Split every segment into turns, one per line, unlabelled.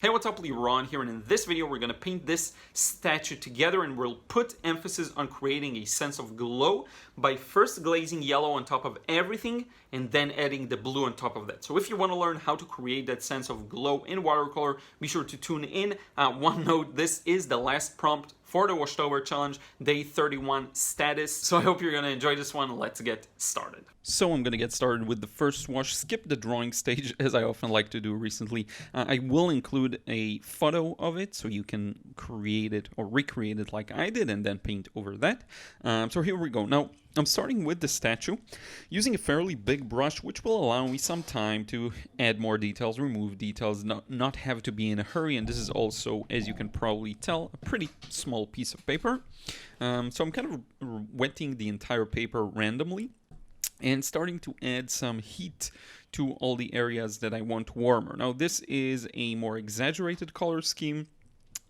Hey, what's up, Liron here, and in this video we're going to paint this statue together, and we'll put emphasis on creating a sense of glow by first glazing yellow on top of everything and then adding the blue on top of that. So if you want to learn how to create that sense of glow in watercolor, be sure to tune in. One note, this is the last prompt for the Washtober Challenge, day 31 status. So I hope you're going to enjoy this one. Let's get started. So I'm going to get started with the first wash. Skip the drawing stage, as I often like to do recently. I will include a photo of it so you can create it or recreate it like I did and then paint over that. So here we go. Now, I'm starting with the statue using a fairly big brush, which will allow me some time to add more details, remove details, not have to be in a hurry. And this is also, as you can probably tell, a pretty small piece of paper. So I'm kind of wetting the entire paper randomly and starting to add some heat to all the areas that I want warmer. Now, this is a more exaggerated color scheme.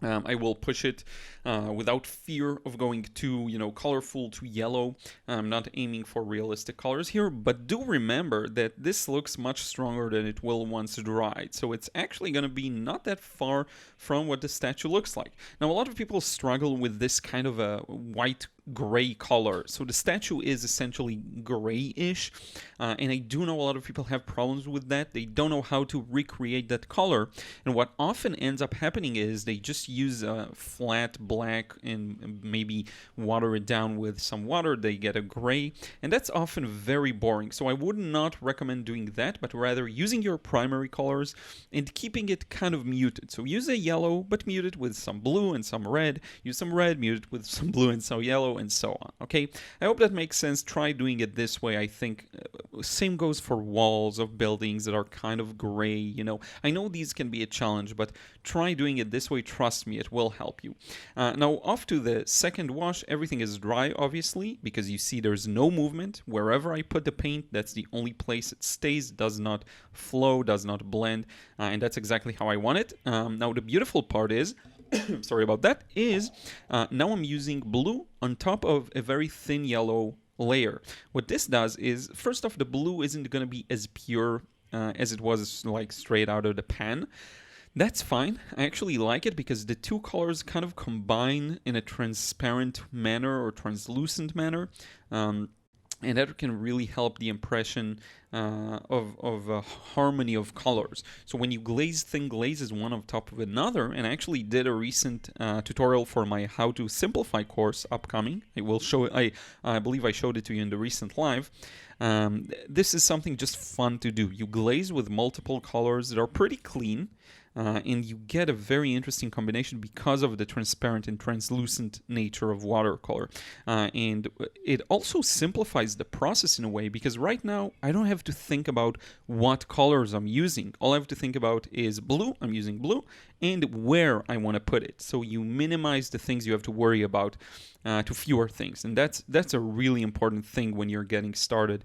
I will push it without fear of going too, colorful, too yellow. I'm not aiming for realistic colors here, but do remember that this looks much stronger than it will once dried. So it's actually going to be not that far from what the statue looks like. Now, a lot of people struggle with this kind of a white gray color. So the statue is essentially grayish, and I do know a lot of people have problems with that. They don't know how to recreate that color, and what often ends up happening is they just use a flat black and maybe water it down with some water. They get a gray, and that's often very boring. So I would not recommend doing that, but rather using your primary colors and keeping it kind of muted. So use a yellow, but mute it with some blue and some red. Use some red, mute it with some blue and some yellow, and so on. Okay, I hope that makes sense. Try doing it this way. I think same goes for walls of buildings that are kind of gray. I know these can be a challenge, but try doing it this way. Trust me, it will help you. Now, off to the second wash. Everything is dry, obviously, because you see there's no movement. Wherever I put the paint, that's the only place it stays, does not flow, does not blend, and that's exactly how I want it. Now, the beautiful part is sorry about that, is now I'm using blue on top of a very thin yellow layer. What this does is, first off, the blue isn't going to be as pure as it was like straight out of the pan. That's fine. I actually like it because the two colors kind of combine in a transparent manner or translucent manner. And that can really help the impression of a harmony of colors. So when you glaze thin glazes one on top of another, and I actually did a recent tutorial for my How to Simplify course upcoming. I will show it. I believe I showed it to you in the recent live. This is something just fun to do. You glaze with multiple colors that are pretty clean. And you get a very interesting combination because of the transparent and translucent nature of watercolor. And it also simplifies the process in a way, because right now I don't have to think about what colors I'm using. All I have to think about is blue, I'm using blue, and where I want to put it. So you minimize the things you have to worry about to fewer things. And that's a really important thing when you're getting started,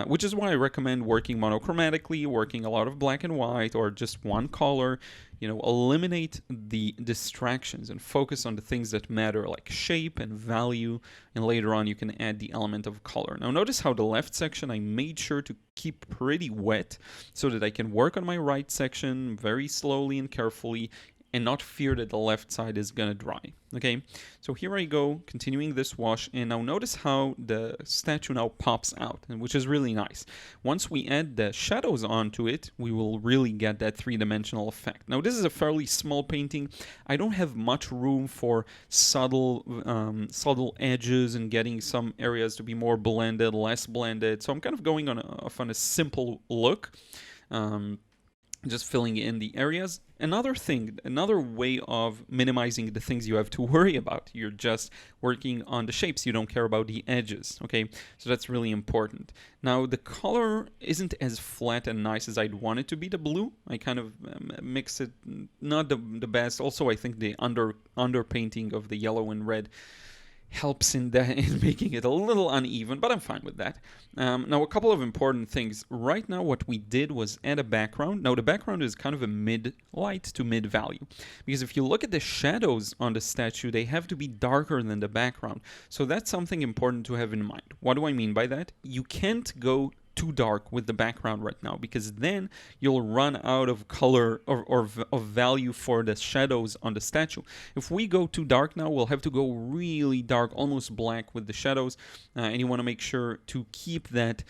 which is why I recommend working monochromatically, working a lot of black and white, or just one color. Eliminate the distractions and focus on the things that matter, like shape and value, and later on you can add the element of color. Now notice how the left section I made sure to keep pretty wet so that I can work on my right section very slowly and carefully and not fear that the left side is gonna dry. Okay, so here I go, continuing this wash, and now notice how the statue now pops out, which is really nice. Once we add the shadows onto it, we will really get that three-dimensional effect. Now, this is a fairly small painting. I don't have much room for subtle edges and getting some areas to be more blended, less blended. So I'm kind of going on a simple look. Just filling in the areas. Another way of minimizing the things you have to worry about. You're just working on the shapes. You don't care about the edges, okay? So that's really important. Now, the color isn't as flat and nice as I'd want it to be, the blue. I kind of mix it, not the best. Also, I think the underpainting of the yellow and red helps in making it a little uneven, but I'm fine with that. Now, a couple of important things. Right now, what we did was add a background. Now, the background is kind of a mid-light to mid-value, because if you look at the shadows on the statue, they have to be darker than the background. So that's something important to have in mind. What do I mean by that? You can't go too dark with the background right now, because then you'll run out of color or of value for the shadows on the statue. If we go too dark now, we'll have to go really dark, almost black with the shadows, and you want to make sure to keep that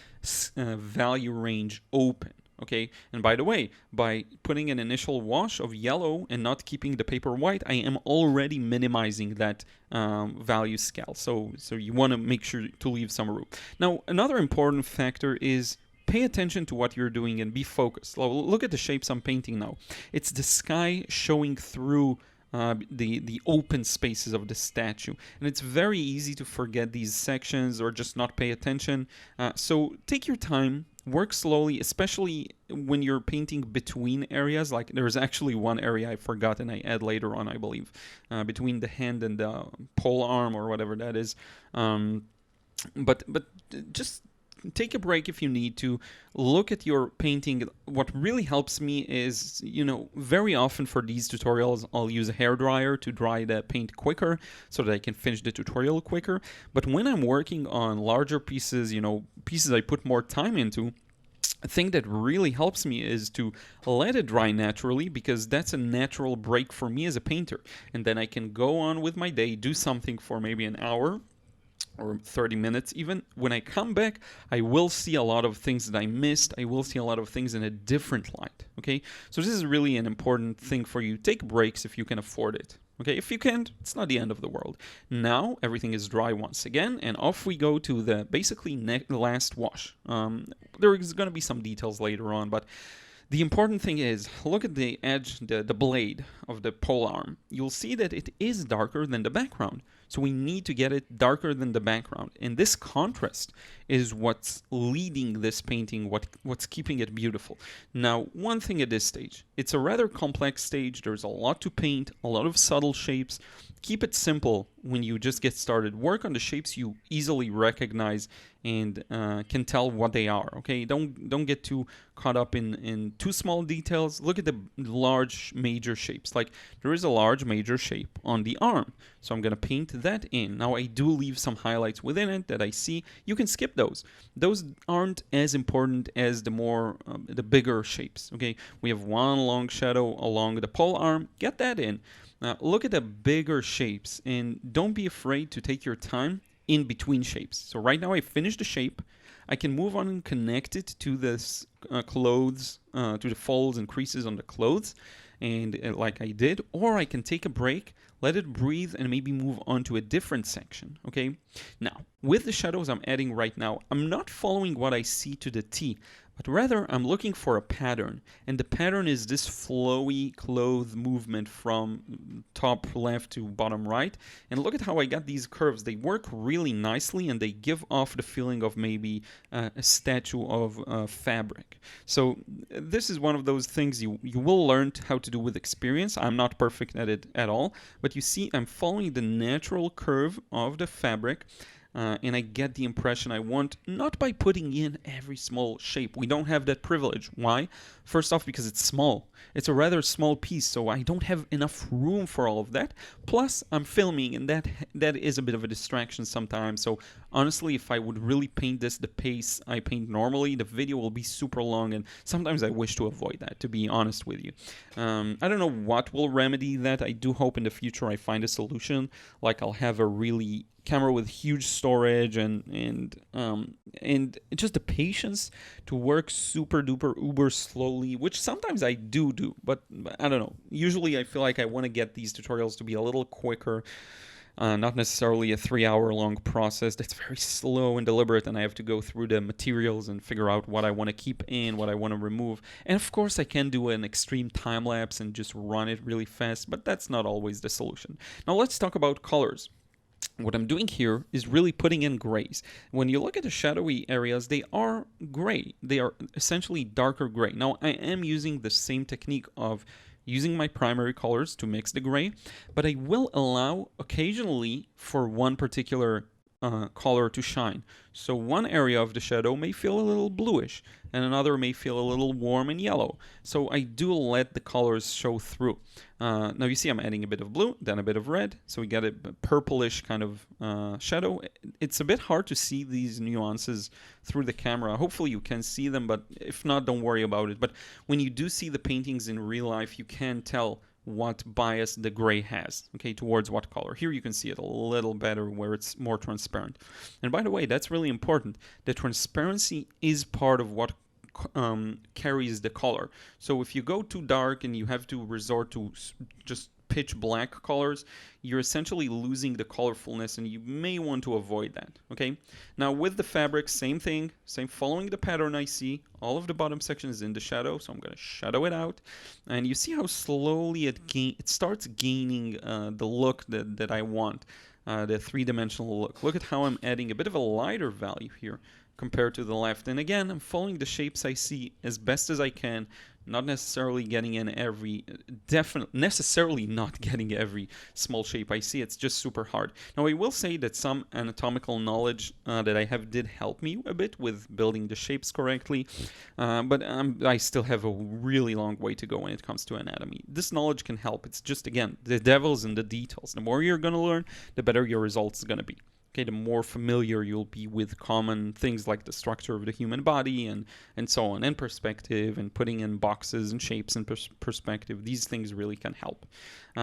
value range open. Okay, and by the way, by putting an initial wash of yellow and not keeping the paper white, I am already minimizing that value scale. So you want to make sure to leave some room. Now, another important factor is pay attention to what you're doing and be focused. Look at the shapes I'm painting now. It's the sky showing through the open spaces of the statue, and it's very easy to forget these sections or just not pay attention. So take your time, work slowly, especially when you're painting between areas. Like there's actually one area I forgot and I add later on, I believe, between the hand and the pole arm or whatever that is. But just take a break if you need to. Look at your painting. What really helps me is, very often for these tutorials, I'll use a hairdryer to dry the paint quicker so that I can finish the tutorial quicker. But when I'm working on larger pieces, pieces I put more time into, a thing that really helps me is to let it dry naturally, because that's a natural break for me as a painter. And then I can go on with my day, do something for maybe an hour, or 30 minutes even. When I come back, I will see a lot of things that I missed. I will see a lot of things in a different light, okay? So this is really an important thing for you. Take breaks if you can afford it, okay? If you can't, it's not the end of the world. Now, everything is dry once again, and off we go to the basically last wash. There is going to be some details later on, but the important thing is, look at the edge, the blade of the pole arm. You'll see that it is darker than the background. So we need to get it darker than the background. And this contrast is what's leading this painting, what's keeping it beautiful. Now, one thing at this stage, it's a rather complex stage. There's a lot to paint, a lot of subtle shapes. Keep it simple when you just get started. Work on the shapes you easily recognize and can tell what they are, okay? Don't get too caught up in too small details. Look at the large major shapes. Like there is a large major shape on the arm, so I'm gonna paint that in. Now I do leave some highlights within it that I see. You can skip those. Those aren't as important as the bigger shapes, okay? We have one long shadow along the pole arm. Get that in. Now look at the bigger shapes and don't be afraid to take your time in between shapes. So right now I finished the shape. I can move on and connect it to this clothes, to the folds and creases on the clothes, and like I did, or I can take a break, let it breathe, and maybe move on to a different section, okay? Now, with the shadows I'm adding right now, I'm not following what I see to the T, but rather I'm looking for a pattern, and the pattern is this flowy clothes movement from top left to bottom right. And look at how I got these curves. They work really nicely and they give off the feeling of maybe a statue of fabric. So this is one of those things you will learn how to do with experience. I'm not perfect at it at all, but you see I'm following the natural curve of the fabric. And I get the impression I want, not by putting in every small shape. We don't have that privilege. Why? First off, because it's small. It's a rather small piece, so I don't have enough room for all of that. Plus, I'm filming, and that is a bit of a distraction sometimes. So honestly, if I would really paint this the pace I paint normally, the video will be super long, and sometimes I wish to avoid that, to be honest with you. I don't know what will remedy that. I do hope in the future I find a solution, like I'll have a really camera with huge storage and just the patience to work super duper uber slowly, which sometimes I do, but I don't know. Usually I feel like I want to get these tutorials to be a little quicker, not necessarily a 3-hour long process that's very slow and deliberate, and I have to go through the materials and figure out what I want to keep in, what I want to remove. And of course I can do an extreme time lapse and just run it really fast, but that's not always the solution. Now let's talk about colors. What I'm doing here is really putting in grays. When you look at the shadowy areas, they are gray. They are essentially darker gray. Now, I am using the same technique of using my primary colors to mix the gray, but I will allow occasionally for one particular
color to shine. So one area of the shadow may feel a little bluish, and another may feel a little warm and yellow. So I do let the colors show through. Now you see I'm adding a bit of blue, then a bit of red, so we get a purplish kind of shadow. It's a bit hard to see these nuances through the camera. Hopefully you can see them, but if not, don't worry about it. But when you do see the paintings in real life, you can tell what bias the gray has, okay, towards what color. Here you can see it a little better where it's more transparent. And by the way, that's really important. The transparency is part of what carries the color. So if you go too dark and you have to resort to just pitch black colors, you're essentially losing the colorfulness, and you may want to avoid that. Okay, now with the fabric, same thing, same, following the pattern I see. All of the bottom section is in the shadow, so I'm going to shadow it out, and you see how slowly it starts gaining the look that I want, the three-dimensional look. Look at how I'm adding a bit of a lighter value here compared to the left. And again, I'm following the shapes I see as best as I can, not necessarily getting in every, necessarily not getting every small shape I see. It's just super hard. Now, I will say that some anatomical knowledge that I have did help me a bit with building the shapes correctly, but I still have a really long way to go when it comes to anatomy. This knowledge can help. It's just, again, the devil's in the details. The more you're going to learn, the better your results are going to be. Okay, the more familiar you'll be with common things like the structure of the human body and so on, and perspective, and putting in boxes and shapes and perspective. These things really can help.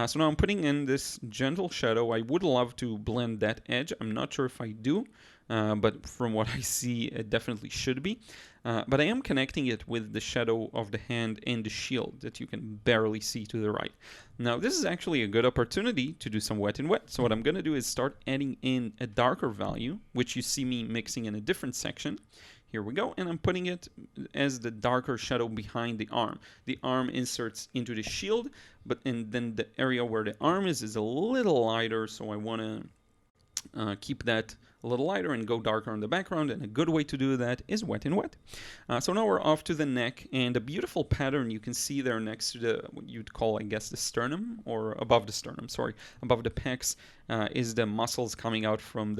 So now I'm putting in this gentle shadow. I would love to blend that edge. I'm not sure if I do, but from what I see, it definitely should be. But I am connecting it with the shadow of the hand and the shield that you can barely see to the right. Now, this is actually a good opportunity to do some wet and wet. So what I'm going to do is start adding in a darker value, which you see me mixing in a different section. Here we go, and I'm putting it as the darker shadow behind the arm. The arm inserts into the shield, and then the area where the arm is a little lighter, so I want to keep that a little lighter and go darker on the background, and a good way to do that is wet and wet. So now we're off to the neck, and a beautiful pattern you can see there next to the, what you'd call, I guess, the sternum, or above the sternum, sorry, above the pecs, is the muscles coming out from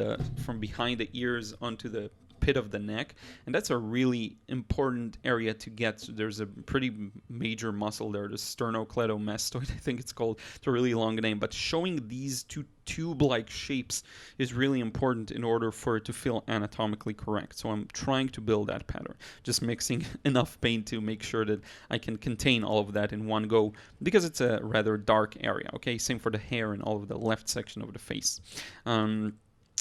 behind the ears onto the pit of the neck, and that's a really important area to get. So there's a pretty major muscle there, the sternocleidomastoid, I think it's called. It's a really long name, but showing these two tube-like shapes is really important in order for it to feel anatomically correct. So I'm trying to build that pattern, just mixing enough paint to make sure that I can contain all of that in one go, because it's a rather dark area. Okay, same for the hair and all of the left section of the face.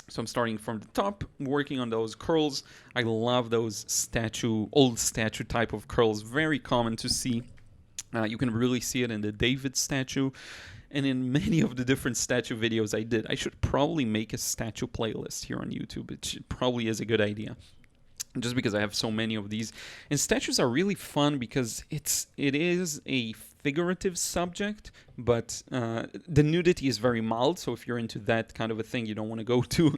So I'm starting from the top, working on those curls. I love those old statue type of curls, very common to see. You can really see it in the David statue and in many of the different statue videos I did. I should probably make a statue playlist here on YouTube. It probably is a good idea, just because I have so many of these. And statues are really fun because it is a figurative subject, but the nudity is very mild. So if you're into that kind of a thing, you don't want to go too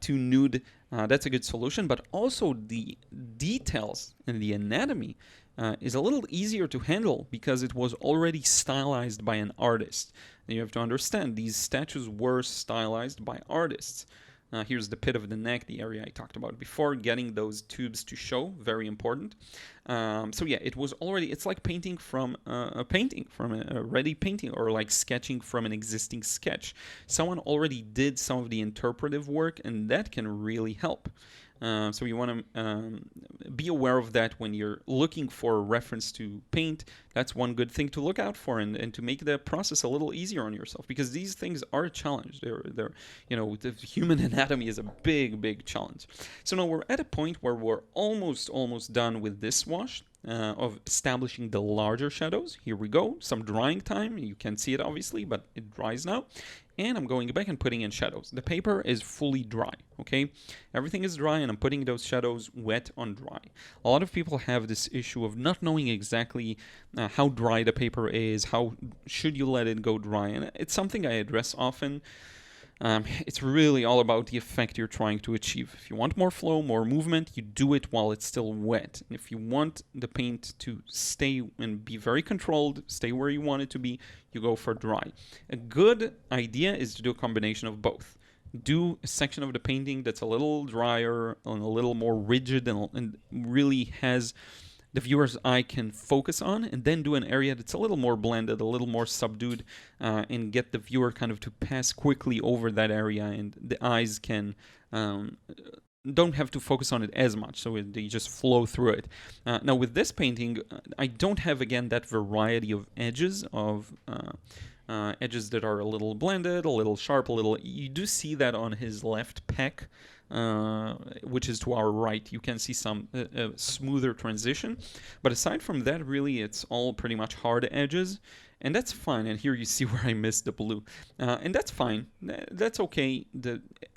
nude. That's a good solution. But also the details and the anatomy is a little easier to handle because it was already stylized by an artist. And you have to understand, these statues were stylized by artists. Here's the pit of the neck, the area I talked about before, getting those tubes to show, very important. So yeah, it was already, it's like painting from a ready painting, or like sketching from an existing sketch. Someone already did some of the interpretive work, and that can really help. So you want to be aware of that when you're looking for a reference to paint. That's one good thing to look out for, and to make the process a little easier on yourself, because these things are a challenge. They're the human anatomy is a big challenge. So now we're at a point where we're almost done with this wash of establishing the larger shadows. Here we go, some drying time. You can't see it obviously, but it dries now. And I'm going back and putting in shadows. The paper is fully dry, okay? Everything is dry, and I'm putting those shadows wet on dry. A lot of people have this issue of not knowing exactly how dry the paper is, how should you let it go dry, and it's something I address often. It's really all about the effect you're trying to achieve. If you want more flow, more movement, you do it while it's still wet. And if you want the paint to stay and be very controlled, stay where you want it to be, you go for dry. A good idea is to do a combination of both. do a section of the painting that's a little drier and a little more rigid and really has the viewer's eye can focus on, and then do an area that's a little more blended, a little more subdued, and get the viewer kind of to pass quickly over that area, and the eyes can don't have to focus on it as much, so they just flow through it. Now with this painting, I don't have again that variety of edges edges that are a little blended, a little sharp, a little. You do see that on his left pec, which is to our right. You can see some smoother transition, but aside from that, really, it's all pretty much hard edges. And that's fine. And here you see where I missed the blue. And that's fine. That's okay.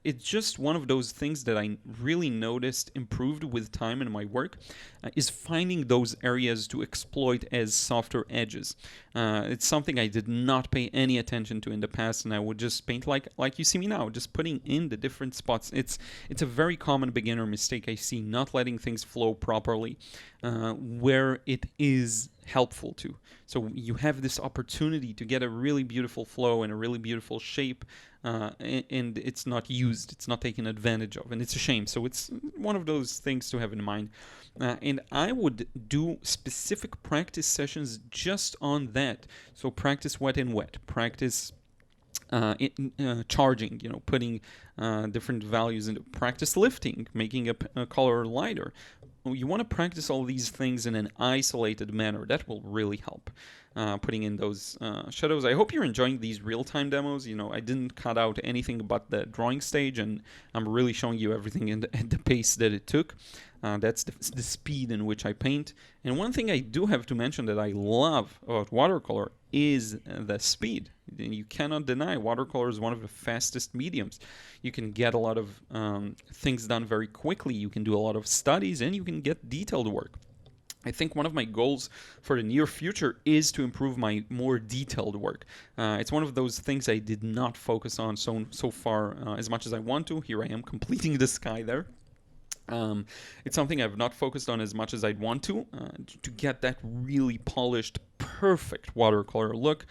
It's just one of those things that I really noticed improved with time in my work, is finding those areas to exploit as softer edges. It's something I did not pay any attention to in the past, and I would just paint like you see me now, just putting in the different spots. It's a very common beginner mistake I see, not letting things flow properly where it is helpful to. So you have this opportunity to get a really beautiful flow and a really beautiful shape, and it's not used, it's not taken advantage of, and it's a shame. So it's one of those things to have in mind. And I would do specific practice sessions just on that. So practice wet and wet, practice charging, putting different values into practice lifting, making a color lighter. You want to practice all these things in an isolated manner. That will really help. Putting in those shadows. I hope you're enjoying these real-time demos. I didn't cut out anything but the drawing stage, and I'm really showing you everything at the pace that it took. That's the speed in which I paint. And one thing I do have to mention that I love about watercolor is the speed. You cannot deny watercolor is one of the fastest mediums. You can get a lot of things done very quickly. You can do a lot of studies, and you can get detailed work. I think one of my goals for the near future is to improve my more detailed work. It's one of those things I did not focus on so far as much as I want to. Here I am completing the sky there. It's something I've not focused on as much as I'd want to get that really polished, perfect watercolor look.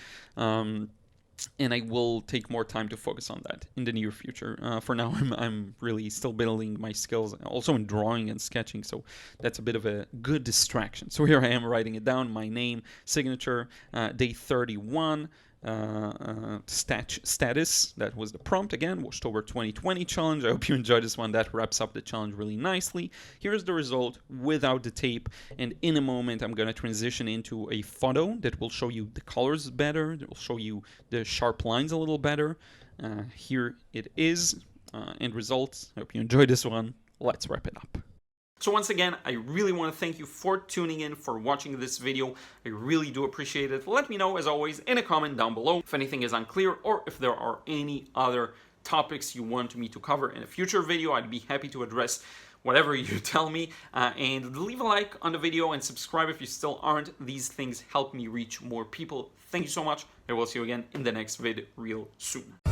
And I will take more time to focus on that in the near future. For now, I'm really still building my skills, also in drawing and sketching, so that's a bit of a good distraction. So here I am writing it down, my name, signature, day 31, status, that was the prompt again, October 2020 challenge. I hope you enjoyed this one. That wraps up the challenge really nicely. Here's the result without the tape, and in a moment I'm going to transition into a photo that will show you the colors better, that will show you the sharp lines a little better. Here it is, end results. I hope you enjoyed this one. Let's wrap it up.
So once again, I really want to thank you for tuning in, for watching this video. I really do appreciate it. Let me know, as always, in a comment down below if anything is unclear, or if there are any other topics you want me to cover in a future video. I'd be happy to address whatever you tell me. And leave a like on the video and subscribe if you still aren't. These things help me reach more people. Thank you so much. I will see you again in the next vid real soon.